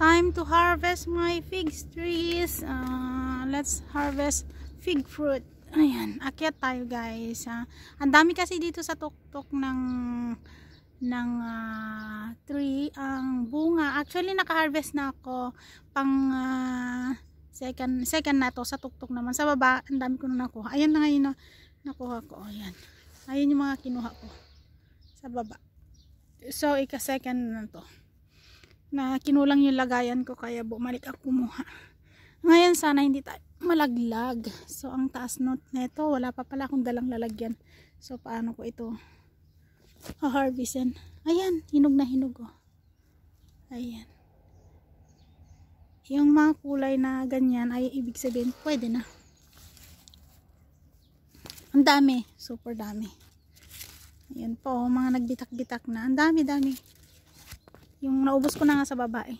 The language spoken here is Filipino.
Time to harvest my fig trees. Let's harvest fig fruit. Ayan, akyat tayo guys. Ang dami kasi dito sa tuktok ng tree ang bunga. Actually naka-harvest na ako pang second na to sa tuktok naman. Sa baba, ang dami ko na nakuha. Ayan na ngayon na nakuha ko. Ayan. Ayan yung mga kinuha ko sa baba. So, ika-second na to. Na kinulang yung lagayan ko kaya bumalik ako kumuha. Ngayon sana hindi tayo malaglag. So ang taas note nito, wala pa pala akong dalang lalagyan. So paano ko ito harvestin? Ayan, hinog na hinog oh. Ayan. Yung mga kulay na ganyan ay ibig sabihin pwede na. Ang dami, super dami. Ayan po, mga nagbitak-bitak na. Ang dami. Yung naubos ko na nga sa baba eh.